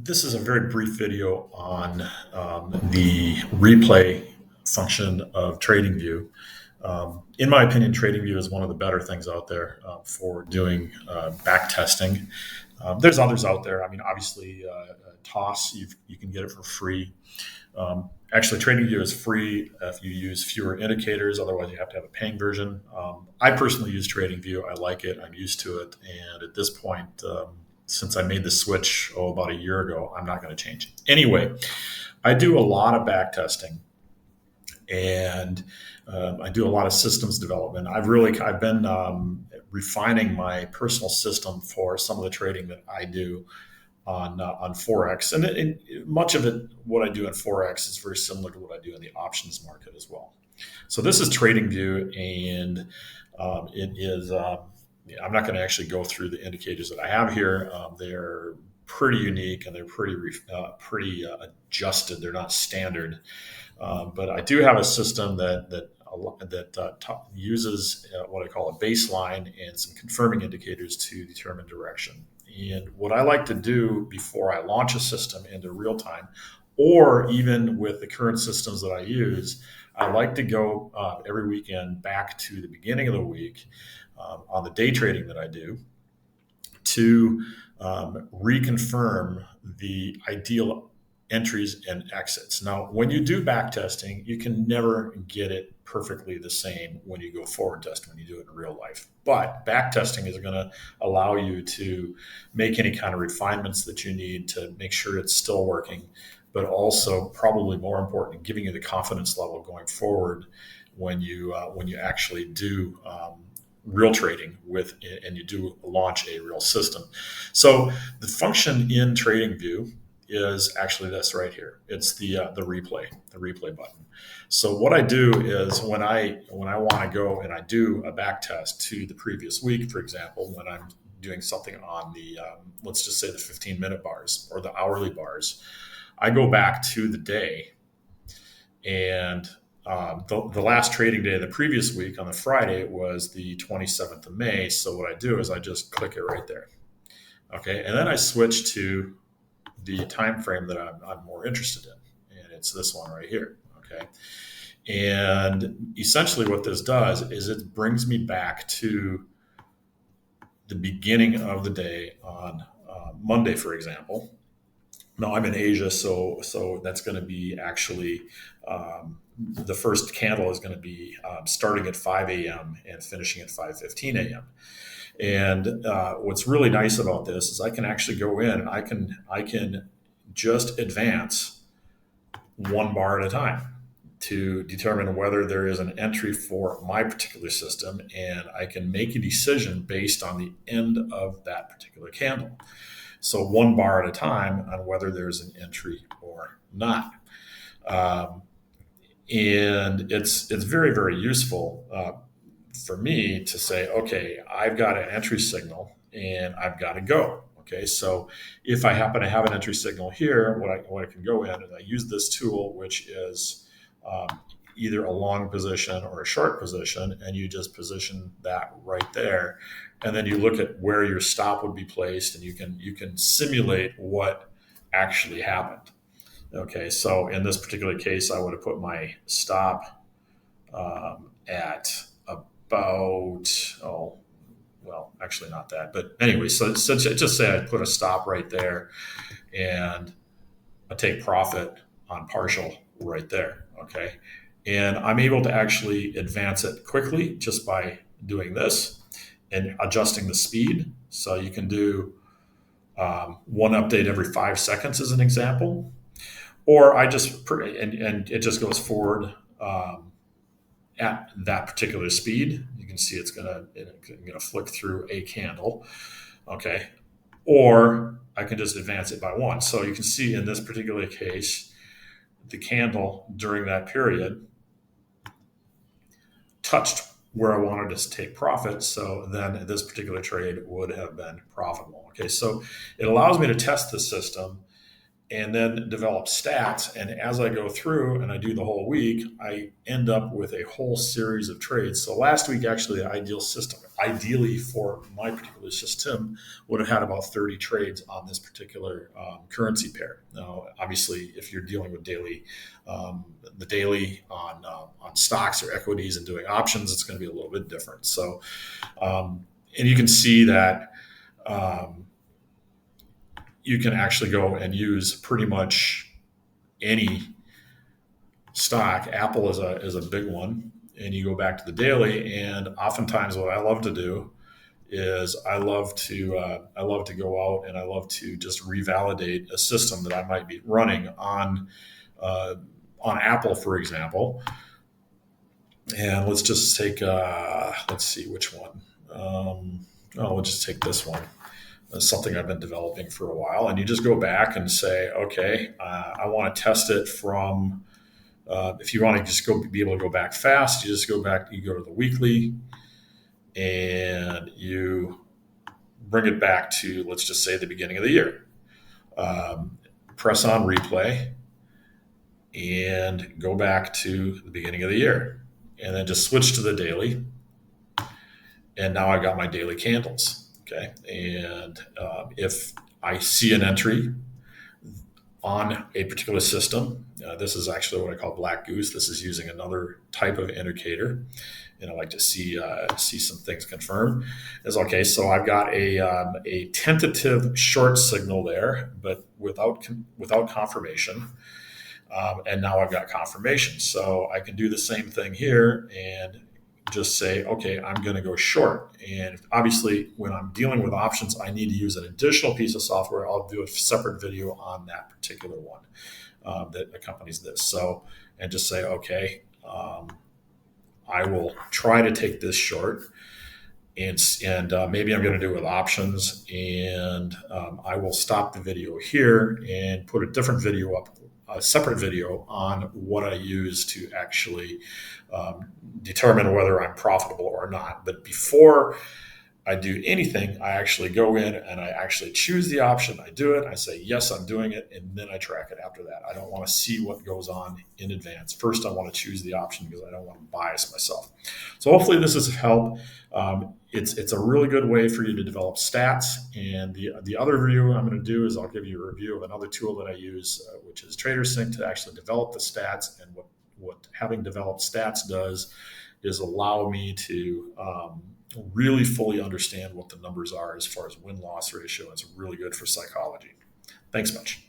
This is a very brief video on the replay function of TradingView. In my opinion, TradingView is one of the better things out there for doing back testing. There's others out there. I mean, obviously, TOS, you can get it for free. Actually, TradingView is free if you use fewer indicators. Otherwise, you have to have a paying version. I personally use TradingView. I like it. I'm used to it. And at this point, since I made the switch about a year ago, I'm not going to change it. Anyway, I do a lot of back testing, and I do a lot of systems development. I've been refining my personal system for some of the trading that I do on forex, and much of it, what I do in forex, is very similar to what I do in the options market as well. So this is TradingView, and it is. I'm not going to actually go through the indicators that I have here. They're pretty unique and they're pretty adjusted. They're not standard, but I do have a system that uses what I call a baseline and some confirming indicators to determine direction. And what I like to do before I launch a system into real time, or even with the current systems that I use, I like to go every weekend back to the beginning of the week on the day trading that I do to reconfirm the ideal entries and exits. Now, when you do back testing, you can never get it perfectly the same when you go forward test, when you do it in real life. But back testing is going to allow you to make any kind of refinements that you need to make sure it's still working, but also, probably more important, giving you the confidence level going forward when you actually do real trading and you do launch a real system. So the function in TradingView is actually this right here. It's the replay button. So what I do is when I want to go and I do a back test to the previous week, for example, when I'm doing something on the let's just say the 15-minute bars or the hourly bars, I go back to the day, and the last trading day of the previous week on the Friday was the 27th of May. So what I do is I just click it right there. Okay, and then I switch to the time frame that I'm more interested in, and it's this one right here. Okay, and essentially what this does is it brings me back to the beginning of the day on Monday, for example. Now I'm in Asia, so that's going to be actually the first candle is going to be starting at 5 a.m. and finishing at 5:15 a.m. And what's really nice about this is I can actually go in and I can just advance one bar at a time to determine whether there is an entry for my particular system, and I can make a decision based on the end of that particular candle. So one bar at a time on whether there's an entry or not. And it's very, very useful for me to say, okay, I've got an entry signal and I've got to go. Okay, so if I happen to have an entry signal here, what I can go in and I use this tool, which is either a long position or a short position, and you just position that right there, and then you look at where your stop would be placed, and you can simulate what actually happened. Okay, so in this particular case, I would have put my stop at about, well, actually not that, but anyway, so just say I put a stop right there, and I take profit on partial right there. Okay, and I'm able to actually advance it quickly just by doing this and adjusting the speed. So you can do one update every 5 seconds as an example, or I just and it just goes forward at that particular speed. You can see it's gonna flick through a candle. Okay, or I can just advance it by one. So you can see in this particular case, the candle during that period touched where I wanted to take profit. So then this particular trade would have been profitable. Okay, so it allows me to test the system and then develop stats. And as I go through and I do the whole week, I end up with a whole series of trades. So last week, actually, the ideally for my particular system, would have had about 30 trades on this particular currency pair. Now, obviously, if you're dealing with the daily on stocks or equities and doing options, it's going to be a little bit different. So, and you can see that. You can actually go and use pretty much any stock. Apple is a big one, and you go back to the daily. And oftentimes, what I love to do is I love to go out and I love to just revalidate a system that I might be running on Apple, for example. And let's just take let's see which one. We'll just take this one. It's something I've been developing for a while. And you just go back and say, okay, I want to test it from, if you want to just be able to go back fast, you just go back, you go to the weekly and you bring it back to, let's just say, the beginning of the year. Press on replay and go back to the beginning of the year. And then just switch to the daily. And now I've got my daily candles. Okay, and if I see an entry on a particular system, this is actually what I call Black Goose. This is using another type of indicator, and I like to see some things confirmed. Is okay. So I've got a tentative short signal there, but without confirmation. And now I've got confirmation. So I can do the same thing here and just say, okay, I'm going to go short. And obviously, when I'm dealing with options, I need to use an additional piece of software. I'll do a separate video on that particular one that accompanies this. So, and just say, okay, I will try to take this short. And maybe I'm going to do it with options. And I will stop the video here and put a different video up, a separate video on what I use to actually determine whether I'm profitable or not. But before I do anything, I actually go in and I actually choose the option. I do it. I say, yes, I'm doing it. And then I track it after that. I don't want to see what goes on in advance. First, I want to choose the option because I don't want to bias myself. So hopefully this is help. It's a really good way for you to develop stats. And the other review I'm going to do is I'll give you a review of another tool that I use, which is TraderSync, to actually develop the stats. And what having developed stats does is allow me to really fully understand what the numbers are as far as win-loss ratio. It's really good for psychology. Thanks much.